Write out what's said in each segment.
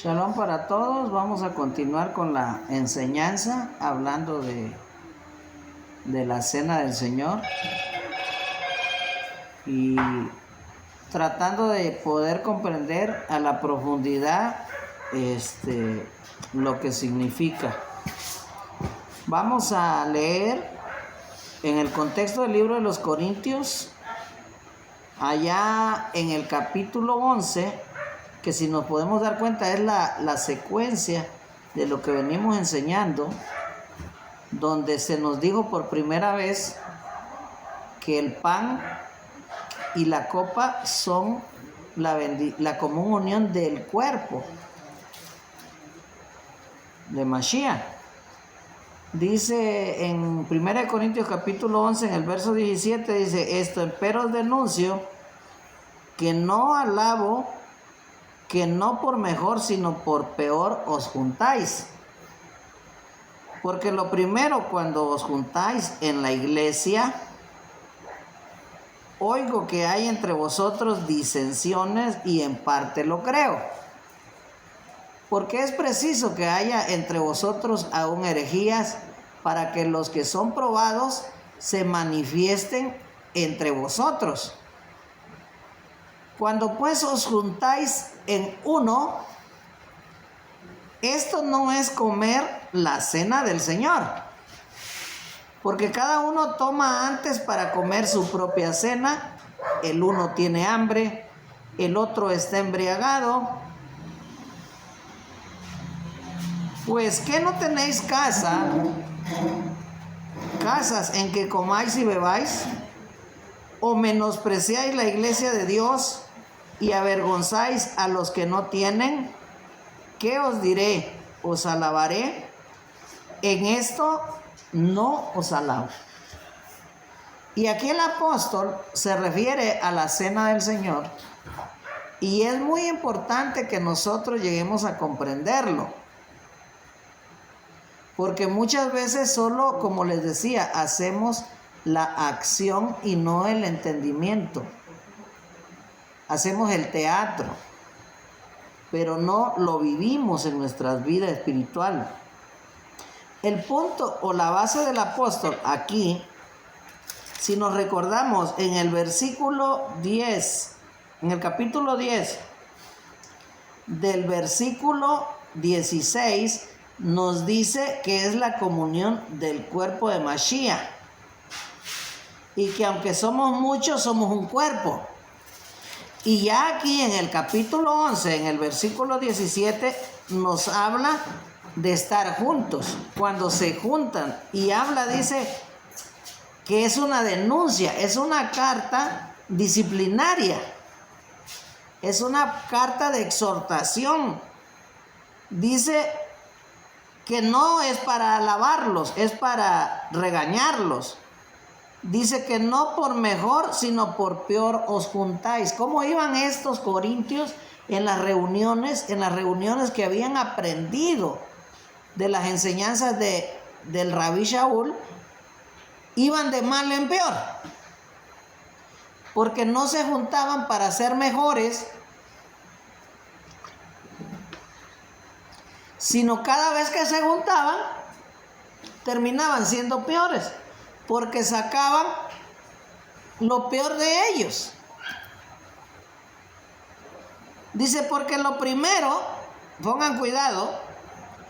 Shalom para todos. Vamos a continuar con la enseñanza hablando de la cena del Señor y tratando de poder comprender a la profundidad lo que significa. Vamos a leer en el contexto del libro de los Corintios, allá en el capítulo 11, que si nos podemos dar cuenta es la secuencia de lo que venimos enseñando, donde se nos dijo por primera vez que el pan y la copa son la común unión del cuerpo de Mashiach. Dice en 1 Corintios capítulo 11, en el verso 17, dice: esto empero os denuncio, que no alabo, que no por mejor, sino por peor os juntáis. Porque lo primero, cuando os juntáis en la iglesia, oigo que hay entre vosotros disensiones, y en parte lo creo. Porque es preciso que haya entre vosotros aún herejías, para que los que son probados se manifiesten entre vosotros. Cuando pues os juntáis en uno, esto no es comer la cena del Señor, porque cada uno toma antes para comer su propia cena. El uno tiene hambre, el otro está embriagado. Pues ¿qué no tenéis casas en que comáis y bebáis? ¿O menospreciáis la iglesia de Dios y avergonzáis a los que no tienen? ¿Qué os diré? ¿Os alabaré? En esto no os alabo. Y aquí el apóstol se refiere a la cena del Señor, y es muy importante que nosotros lleguemos a comprenderlo, porque muchas veces solo, como les decía, hacemos la acción y no el entendimiento. Hacemos el teatro, pero no lo vivimos en nuestras vidas espirituales. El punto o la base del apóstol aquí, si nos recordamos en el versículo 10, en el capítulo 10, del versículo 16, nos dice que es la comunión del cuerpo de Mashiach, y que aunque somos muchos, somos un cuerpo. Y ya aquí en el capítulo 11, en el versículo 17, nos habla de estar juntos. Cuando se juntan, y habla, dice que es una denuncia, es una carta disciplinaria, es una carta de exhortación. Dice que no es para alabarlos, es para regañarlos. Dice que no por mejor, sino por peor os juntáis. ¿Cómo iban estos corintios en las reuniones que habían aprendido de las enseñanzas del Rabí Shaul? Iban de mal en peor, porque no se juntaban para ser mejores, sino cada vez que se juntaban terminaban siendo peores, porque sacaban lo peor de ellos. Dice: porque lo primero, pongan cuidado,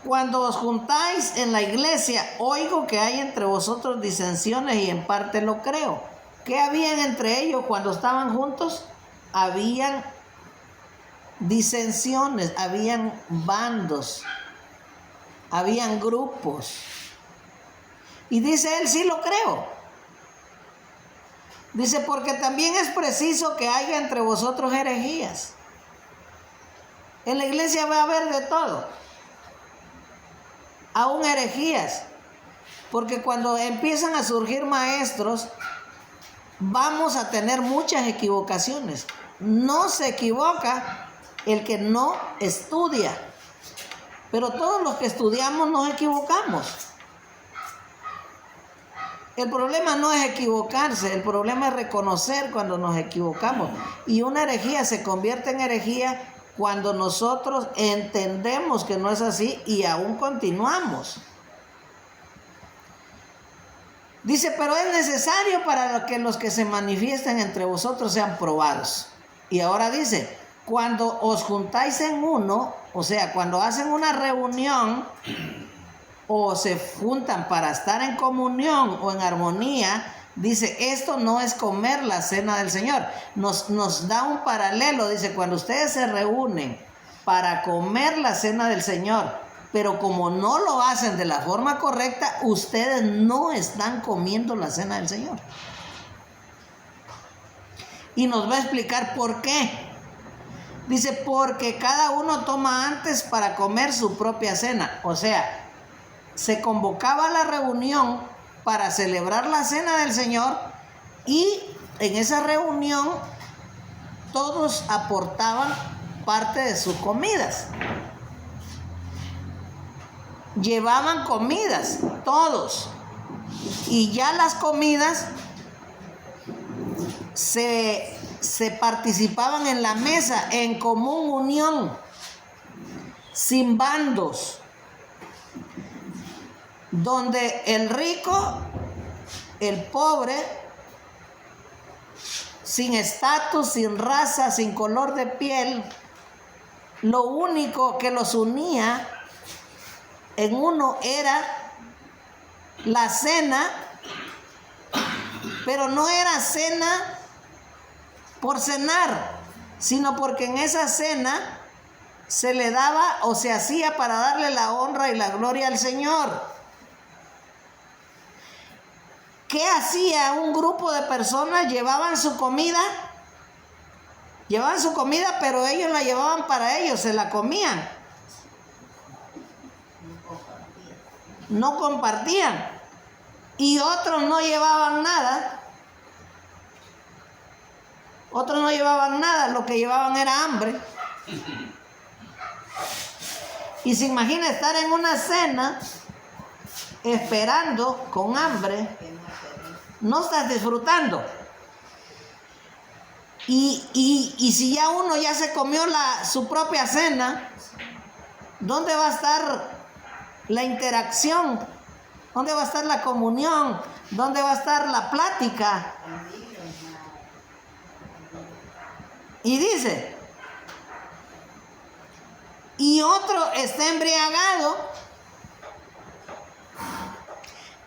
cuando os juntáis en la iglesia, oigo que hay entre vosotros disensiones, y en parte lo creo. ¿Qué habían entre ellos cuando estaban juntos? Habían disensiones, habían bandos, habían grupos. Y dice él: sí lo creo. Dice: porque también es preciso que haya entre vosotros herejías. En la iglesia va a haber de todo, aún herejías, porque cuando empiezan a surgir maestros, vamos a tener muchas equivocaciones. No se equivoca el que no estudia, pero todos los que estudiamos nos equivocamos. El problema no es equivocarse, el problema es reconocer cuando nos equivocamos. Y una herejía se convierte en herejía cuando nosotros entendemos que no es así y aún continuamos. Dice, pero es necesario para que los que se manifiesten entre vosotros sean probados. Y ahora dice, cuando os juntáis en uno, o sea, cuando hacen una reunión o se juntan para estar en comunión o en armonía, dice, esto no es comer la cena del Señor. Nos da un paralelo, dice, cuando ustedes se reúnen para comer la cena del Señor, pero como no lo hacen de la forma correcta, ustedes no están comiendo la cena del Señor. Y nos va a explicar por qué. Dice, porque cada uno toma antes para comer su propia cena. O sea, se convocaba la reunión para celebrar la cena del Señor y en esa reunión todos aportaban parte de sus comidas. Llevaban comidas, todos. Y ya las comidas se participaban en la mesa, en común unión, sin bandos, donde el rico, el pobre, sin estatus, sin raza, sin color de piel, lo único que los unía en uno era la cena, pero no era cena por cenar, sino porque en esa cena se le daba o se hacía para darle la honra y la gloria al Señor. ¿Qué hacía un grupo de personas? Llevaban su comida, pero ellos la llevaban para ellos, se la comían. No compartían. Y otros no llevaban nada. Lo que llevaban era hambre. Y se imagina estar en una cena esperando con hambre. No estás disfrutando. Y si ya uno ya se comió su propia cena, ¿dónde va a estar la interacción? ¿Dónde va a estar la comunión? ¿Dónde va a estar la plática? Y dice, y otro está embriagado.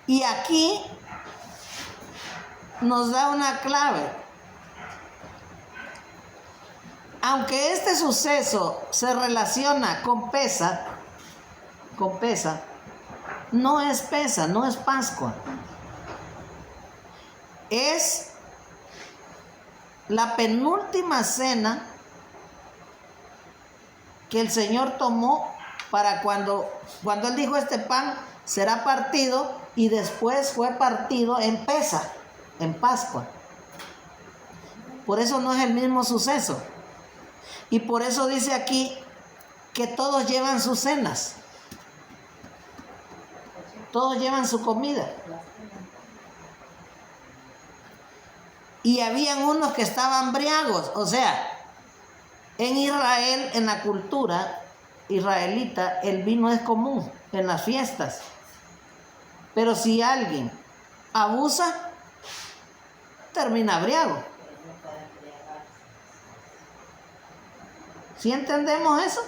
Y aquí nos da una clave. Aunque este suceso se relaciona con Pesa, no es Pesa, no es Pascua. Es la penúltima cena que el Señor tomó para cuando Él dijo, este pan será partido, y después fue partido en Pesa, en Pascua. Por eso no es el mismo suceso. Y por eso dice aquí que todos llevan sus cenas. Todos llevan su comida. Y habían unos que estaban briagos. O sea, en Israel, en la cultura israelita, el vino es común en las fiestas. Pero si alguien abusa, termina briago. ¿Sí entendemos eso?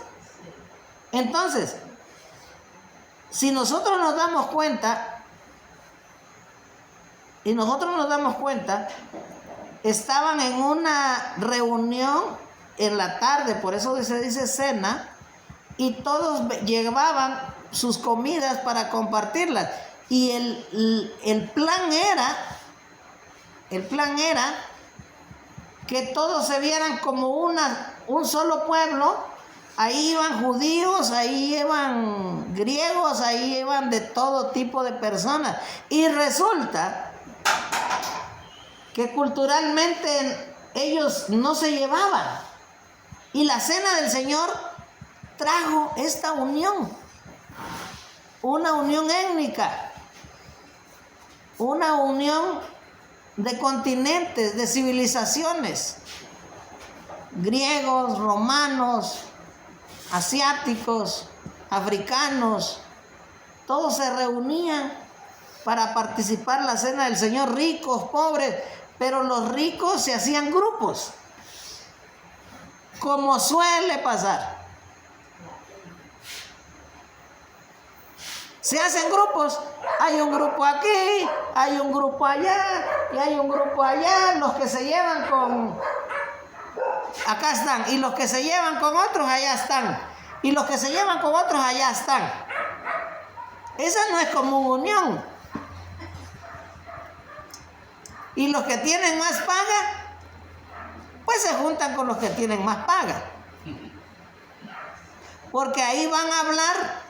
Entonces, si nosotros nos damos cuenta, estaban en una reunión en la tarde, por eso se dice cena, y todos llevaban sus comidas para compartirlas. Y el plan era que todos se vieran como un solo pueblo. Ahí iban judíos, ahí iban griegos, ahí iban de todo tipo de personas. Y resulta que culturalmente ellos no se llevaban. Y la cena del Señor trajo esta unión. Una unión étnica. Una unión de continentes, de civilizaciones. griegos, romanos, asiáticos, africanos, todos se reunían para participar en la cena del Señor, ricos, pobres, pero los ricos se hacían grupos, como suele pasar. Se hacen grupos, hay un grupo aquí, hay un grupo allá, y hay un grupo allá, los que se llevan con, acá están, y los que se llevan con otros allá están, y los que se llevan con otros allá están. Esa no es comunión. Y los que tienen más paga, pues se juntan con los que tienen más paga. Porque ahí van a hablar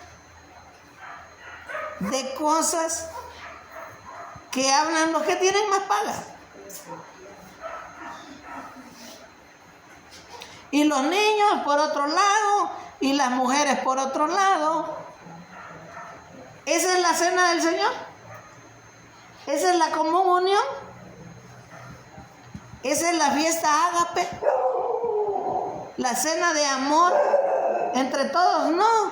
de cosas que hablan los que tienen más paga. Y los niños por otro lado, y las mujeres por otro lado. Esa es la cena del Señor. Esa es la comunión. Esa es la fiesta ágape. La cena de amor entre todos, no.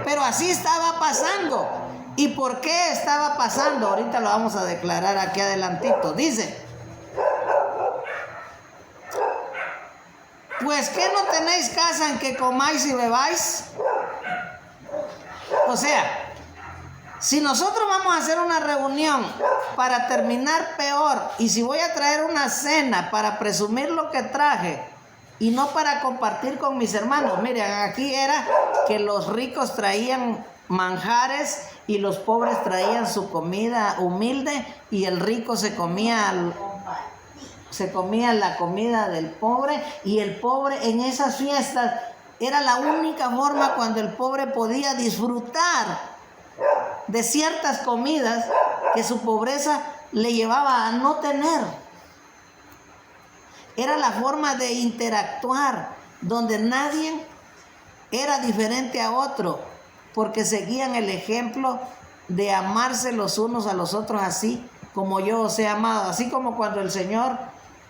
Pero así estaba pasando. ¿Y por qué estaba pasando? Ahorita lo vamos a declarar aquí adelantito. Dice: pues ¿qué no tenéis casa en que comáis y bebáis? O sea, si nosotros vamos a hacer una reunión para terminar peor, y si voy a traer una cena para presumir lo que traje y no para compartir con mis hermanos, miren, aquí era que los ricos traían manjares y los pobres traían su comida humilde, y el rico se comía la comida del pobre, y el pobre en esas fiestas era la única forma cuando el pobre podía disfrutar de ciertas comidas que su pobreza le llevaba a no tener. Era la forma de interactuar donde nadie era diferente a otro, porque seguían el ejemplo de amarse los unos a los otros, así como yo os he amado. Así como cuando el Señor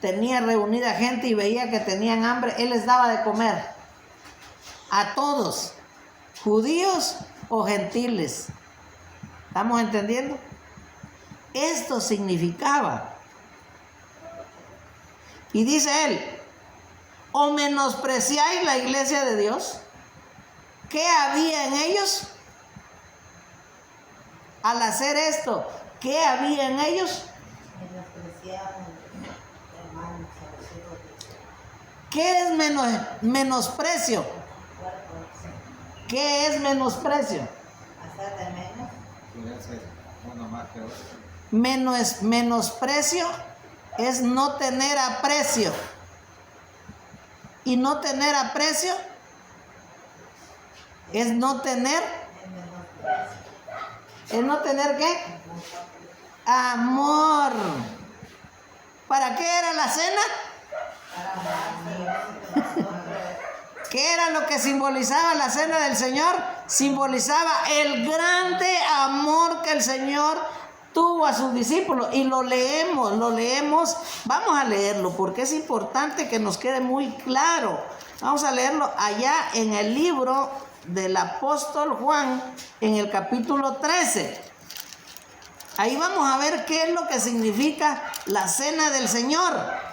tenía reunida gente y veía que tenían hambre, Él les daba de comer a todos, judíos o gentiles. ¿Estamos entendiendo? Esto significaba. Y dice él: ¿o menospreciáis la iglesia de Dios? ¿Qué había en ellos? Al hacer esto, ¿qué había en ellos? ¿Qué es menosprecio? ¿Qué es menosprecio? Menosprecio es no tener aprecio. Y no tener aprecio es no tener. ¿Es no tener qué? Amor. ¿Para qué era la cena? ¿Qué era lo que simbolizaba la cena del Señor? Simbolizaba el grande amor que el Señor tuvo a sus discípulos. Y lo leemos, vamos a leerlo porque es importante que nos quede muy claro. Vamos a leerlo allá en el libro del apóstol Juan, en el capítulo 13. Ahí vamos a ver qué es lo que significa la cena del Señor.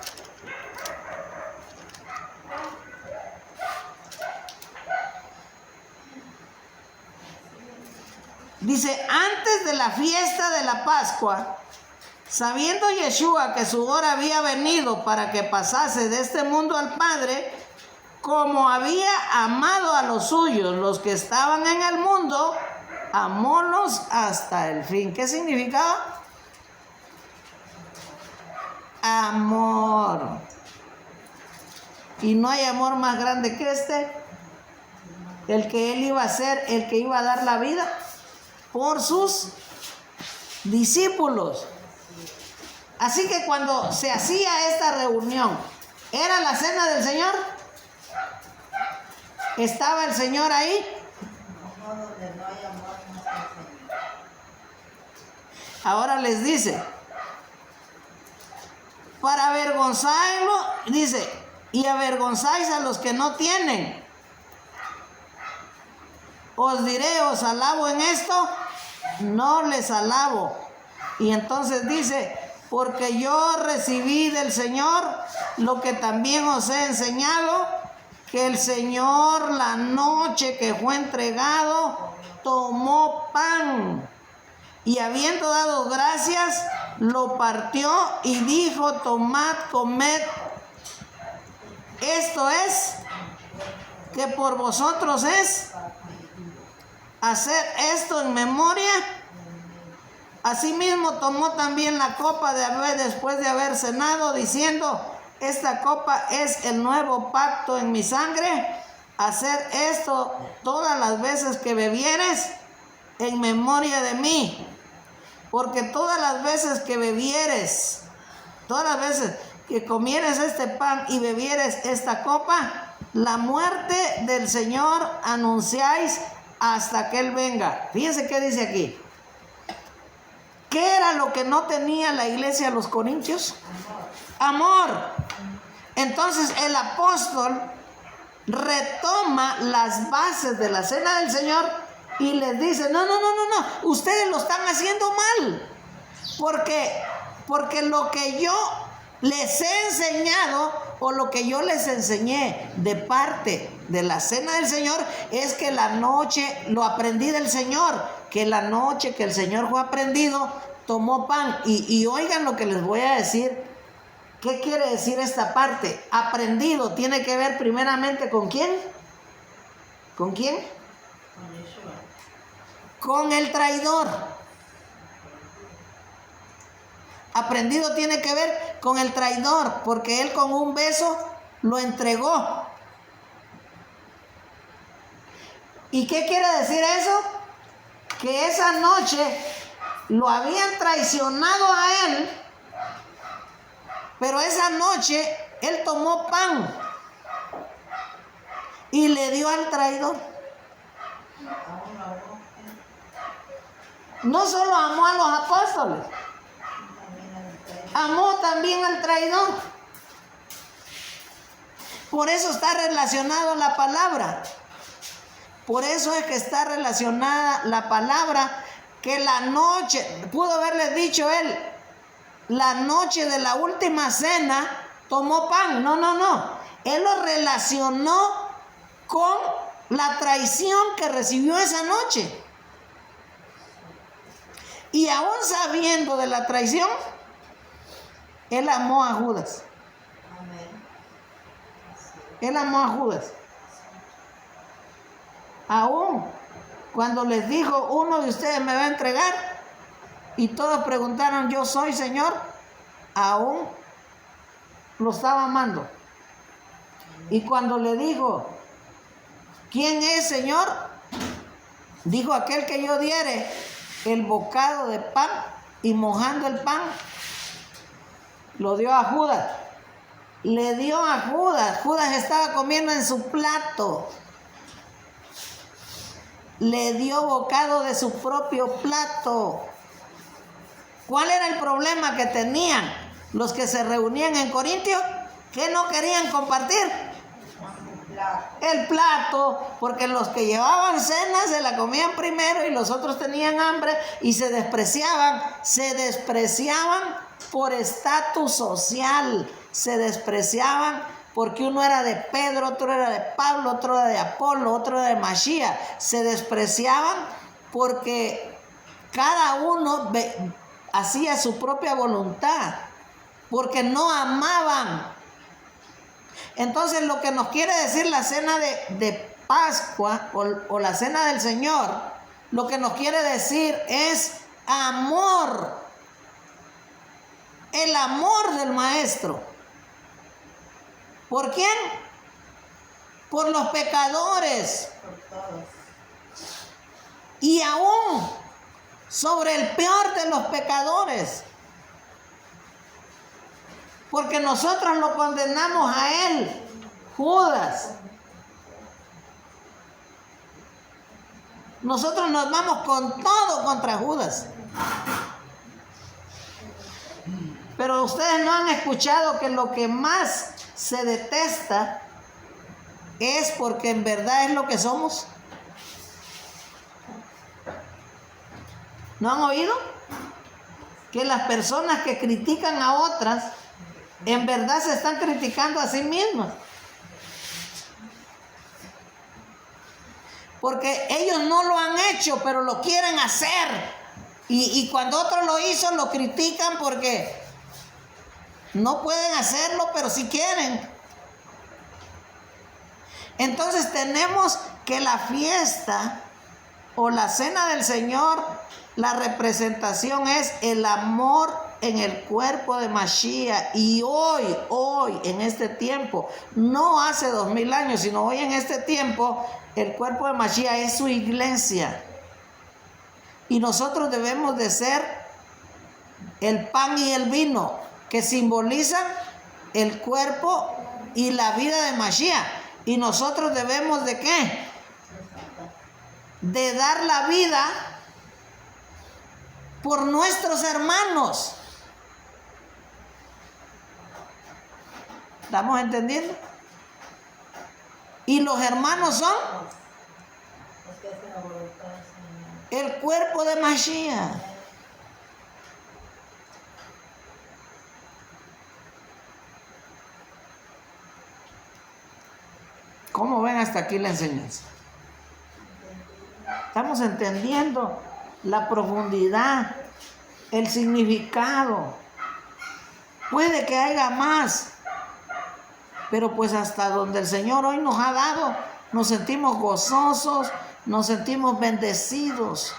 Dice: antes de la fiesta de la Pascua, sabiendo Yeshua que su hora había venido para que pasase de este mundo al Padre, como había amado a los suyos, los que estaban en el mundo, amólos hasta el fin. ¿Qué significaba? Amor. Y no hay amor más grande que este, el que Él iba a ser, el que iba a dar la vida por sus discípulos. Así que cuando se hacía esta reunión, ¿era la cena del Señor? ¿Estaba el Señor ahí? Ahora les dice: para avergonzarlo, dice, y avergonzáis a los que no tienen. Os diré, os alabo en esto, no les alabo. Y entonces dice, porque yo recibí del Señor lo que también os he enseñado, que el Señor la noche que fue entregado, tomó pan y habiendo dado gracias, lo partió y dijo, tomad, comed, esto es, que por vosotros es hacer esto en memoria. Asimismo tomó también la copa después de haber cenado, diciendo, esta copa es el nuevo pacto en mi sangre. Hacer esto todas las veces que bebieres en memoria de mí. Porque todas las veces que bebieres, todas las veces que comieres este pan y bebieres esta copa, la muerte del Señor anunciáis hasta que Él venga. Fíjense qué dice aquí. ¿Qué era lo que no tenía la iglesia de los Corintios? Amor. Entonces el apóstol retoma las bases de la cena del Señor y les dice, no, ustedes lo están haciendo mal. Porque lo que yo les he enseñado o lo que yo les enseñé de parte de la cena del Señor es que la noche, lo aprendí del Señor, que la noche que el Señor fue aprendido, tomó pan. Y oigan lo que les voy a decir. ¿Qué quiere decir esta parte? Aprendido tiene que ver primeramente ¿con quién? ¿Con quién? Con el traidor. Aprendido tiene que ver con el traidor, porque él con un beso lo entregó. ¿Y qué quiere decir eso? Que esa noche lo habían traicionado a él, pero esa noche él tomó pan y le dio al traidor. No solo amó a los apóstoles, amó también al traidor. Por eso está relacionado la palabra. Por eso es que está relacionada la palabra, que la noche, pudo haberles dicho él, la noche de la última cena tomó pan. No. Él lo relacionó con la traición que recibió esa noche. Y aún sabiendo de la traición, él amó a Judas. Él amó a Judas. Aún cuando les dijo, uno de ustedes me va a entregar, y todos preguntaron, yo soy, Señor, aún lo estaba amando. Y cuando le dijo, ¿quién es, Señor? Dijo, aquel que yo diere el bocado de pan, y mojando el pan, lo dio a Judas. Le dio a Judas. Judas estaba comiendo en su plato. Le dio bocado de su propio plato. ¿Cuál era el problema que tenían los que se reunían en Corintios? ¿Qué no querían compartir? El plato, porque los que llevaban cena se la comían primero y los otros tenían hambre y se despreciaban por estatus social, se despreciaban porque uno era de Pedro, otro era de Pablo, otro era de Apolo, otro era de Masías. Se despreciaban porque cada uno hacía su propia voluntad, porque no amaban. Entonces lo que nos quiere decir la cena de Pascua o la cena del Señor, lo que nos quiere decir es amor. El amor del Maestro. ¿Por quién? Por los pecadores. Y aún sobre el peor de los pecadores. Porque nosotros lo condenamos a él, Judas. Nosotros nos vamos con todo contra Judas. Pero ustedes no han escuchado que lo que más se detesta es porque en verdad es lo que somos. ¿No han oído? Que las personas que critican a otras, en verdad se están criticando a sí mismas. Porque ellos no lo han hecho, pero lo quieren hacer. Y cuando otro lo hizo, lo critican porque no pueden hacerlo, pero sí quieren. Entonces tenemos que la fiesta o la cena del Señor, la representación es el amor en el cuerpo de Mashiach. Y hoy, en este tiempo, no hace 2000 años, sino hoy en este tiempo, el cuerpo de Mashiach es su iglesia. Y nosotros debemos de ser el pan y el vino que simbolizan el cuerpo y la vida de Mashiach. Y nosotros debemos de ¿qué? De dar la vida por nuestros hermanos. ¿Estamos entendiendo? Y los hermanos son el cuerpo de Mashiach. ¿Cómo ven hasta aquí la enseñanza? Estamos entendiendo la profundidad, el significado. Puede que haya más, pero pues hasta donde el Señor hoy nos ha dado, nos sentimos gozosos, nos sentimos bendecidos,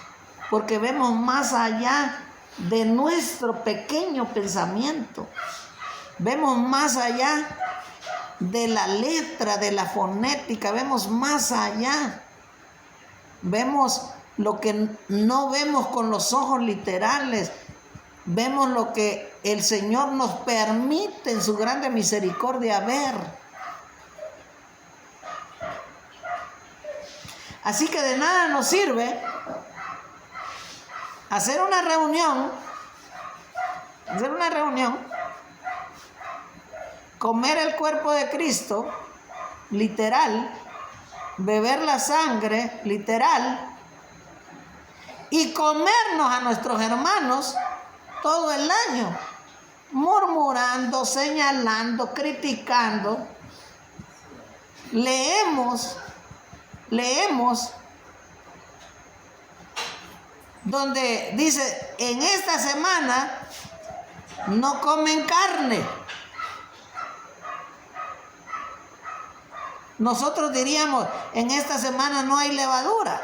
porque vemos más allá de nuestro pequeño pensamiento. Vemos más allá de la letra, de la fonética, vemos más allá. Vemos lo que no vemos con los ojos literales. Vemos lo que el Señor nos permite en su grande misericordia ver. Así que de nada nos sirve hacer una reunión, comer el cuerpo de Cristo, literal, beber la sangre, literal, y comernos a nuestros hermanos todo el año, murmurando, señalando, criticando. Leemos donde dice, en esta semana no comen carne. Nosotros diríamos, en esta semana no hay levadura.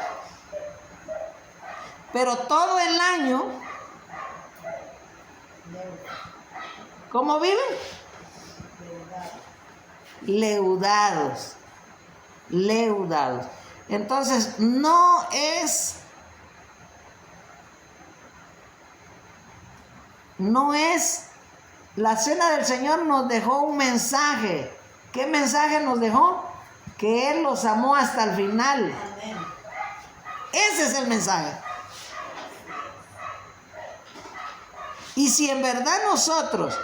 Pero todo el año, ¿cómo viven? Leudados. Entonces, no es la cena del Señor nos dejó un mensaje. ¿Qué mensaje nos dejó? Que Él los amó hasta el final. Amén. Ese es el mensaje. Y si en verdad nosotros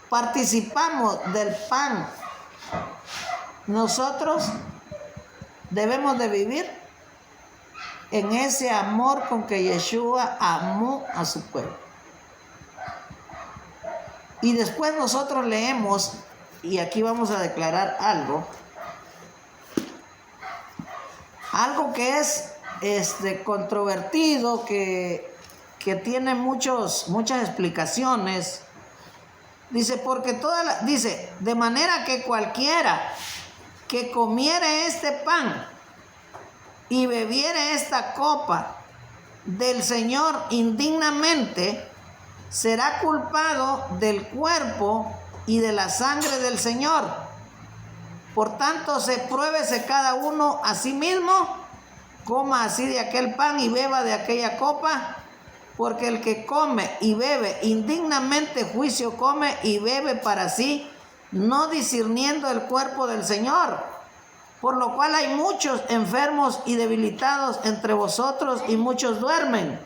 participamos del pan, nosotros debemos de vivir en ese amor con que Yeshua amó a su pueblo. Y después nosotros leemos, y aquí vamos a declarar algo que es controvertido, que tiene muchas explicaciones. Dice, dice, de manera que cualquiera que comiere este pan y bebiere esta copa del Señor indignamente, será culpado del cuerpo y de la sangre del Señor. Por tanto, pruébese cada uno a sí mismo, coma así de aquel pan y beba de aquella copa, porque el que come y bebe indignamente juicio come y bebe para sí, no discerniendo el cuerpo del Señor. Por lo cual hay muchos enfermos y debilitados entre vosotros y muchos duermen.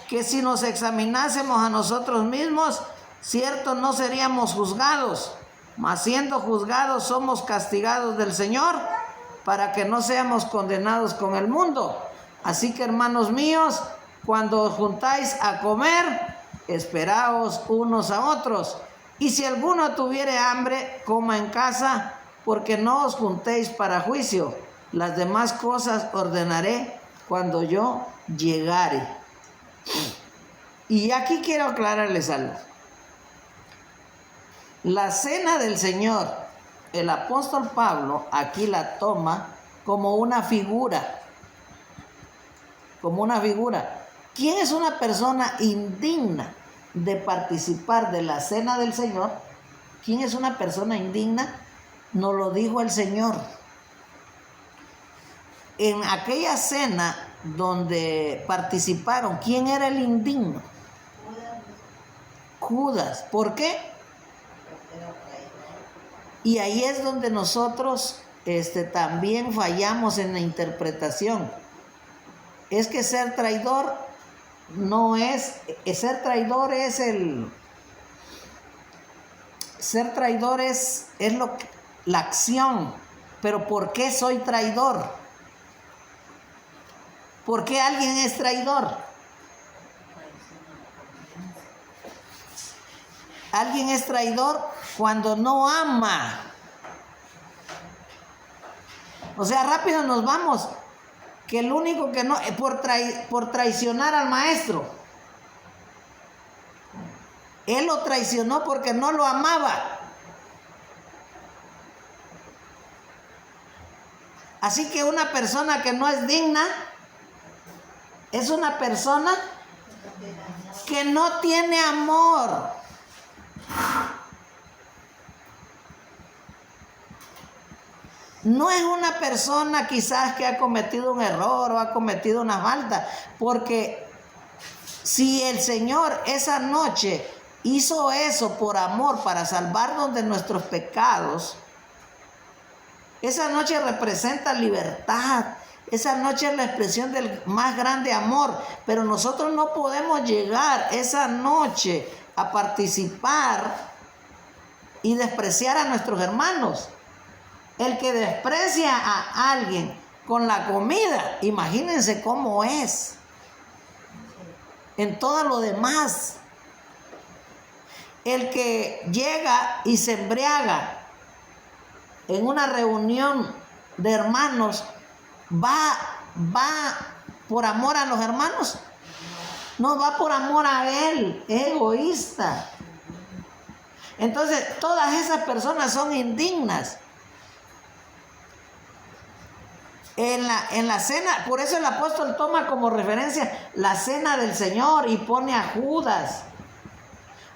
Que si nos examinásemos a nosotros mismos, cierto no seríamos juzgados, mas siendo juzgados somos castigados del Señor, para que no seamos condenados con el mundo. Así que, hermanos míos, cuando os juntáis a comer, esperaos unos a otros. Y si alguno tuviere hambre, coma en casa, porque no os juntéis para juicio. Las demás cosas ordenaré cuando yo llegare. Y aquí quiero aclararles algo. La cena del Señor, el apóstol Pablo aquí la toma como una figura. Como una figura. ¿Quién es una persona indigna de participar de la cena del Señor? ¿Quién es una persona indigna? Nos lo dijo el Señor. En aquella cena donde participaron, ¿quién era el indigno? Judas. ¿Por qué? Y ahí es donde nosotros también fallamos en la interpretación. Es que ser traidor no es, ser traidor es la acción. Pero ¿por qué soy traidor? ¿Por qué alguien es traidor? Alguien es traidor cuando no ama. O sea, rápido nos vamos. Que el único que no, por traicionar al maestro. Él lo traicionó porque no lo amaba. Así que una persona que no es digna es una persona que no tiene amor. No es una persona quizás que ha cometido un error o ha cometido una falta, porque si el Señor esa noche hizo eso por amor para salvarnos de nuestros pecados, esa noche representa libertad, esa noche es la expresión del más grande amor, pero nosotros no podemos llegar esa noche a participar y despreciar a nuestros hermanos. El que desprecia a alguien con la comida, imagínense cómo es en todo lo demás. El que llega y se embriaga en una reunión de hermanos, ¿va por amor a los hermanos? No, va por amor a él, es egoísta. Entonces, todas esas personas son indignas. En la cena, por eso el apóstol toma como referencia la cena del Señor y pone a Judas.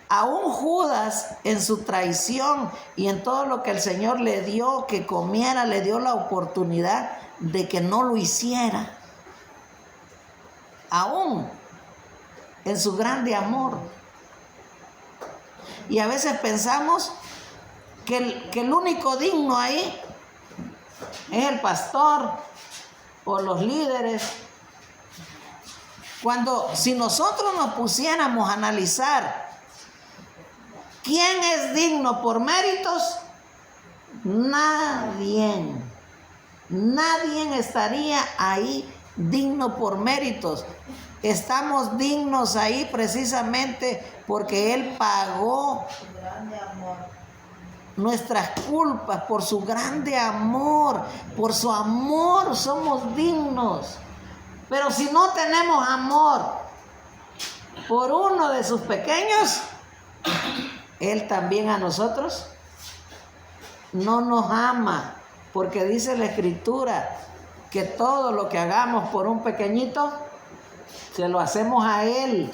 Aún Judas en su traición y en todo lo que el Señor le dio que comiera, le dio la oportunidad de que no lo hiciera. Aún en su grande amor. Y a veces pensamos que el único digno ahí es el pastor o los líderes. Cuando si nosotros nos pusiéramos a analizar quién es digno por méritos, nadie estaría ahí digno por méritos. Estamos dignos ahí precisamente porque Él pagó nuestras culpas por su grande amor. Por su amor somos dignos. Pero si no tenemos amor por uno de sus pequeños, Él también a nosotros no nos ama, porque dice la Escritura que todo lo que hagamos por un pequeñito se lo hacemos a Él.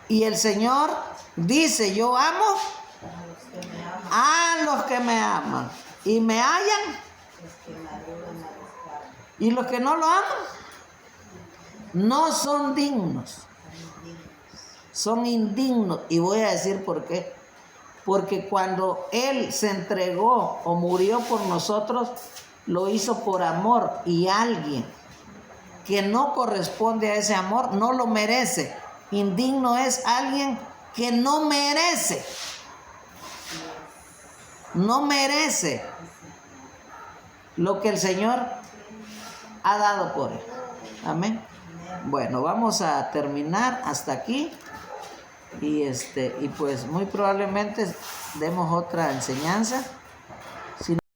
Y el Señor dice: yo amo a los que me aman, y me hallan, y los que no lo aman no son dignos, son indignos. Y voy a decir por qué. Porque cuando Él se entregó o murió por nosotros, lo hizo por amor, y alguien que no corresponde a ese amor no lo merece. Indigno es alguien que no merece lo que el Señor ha dado por él. Amén. Bueno, vamos a terminar hasta aquí y pues muy probablemente demos otra enseñanza.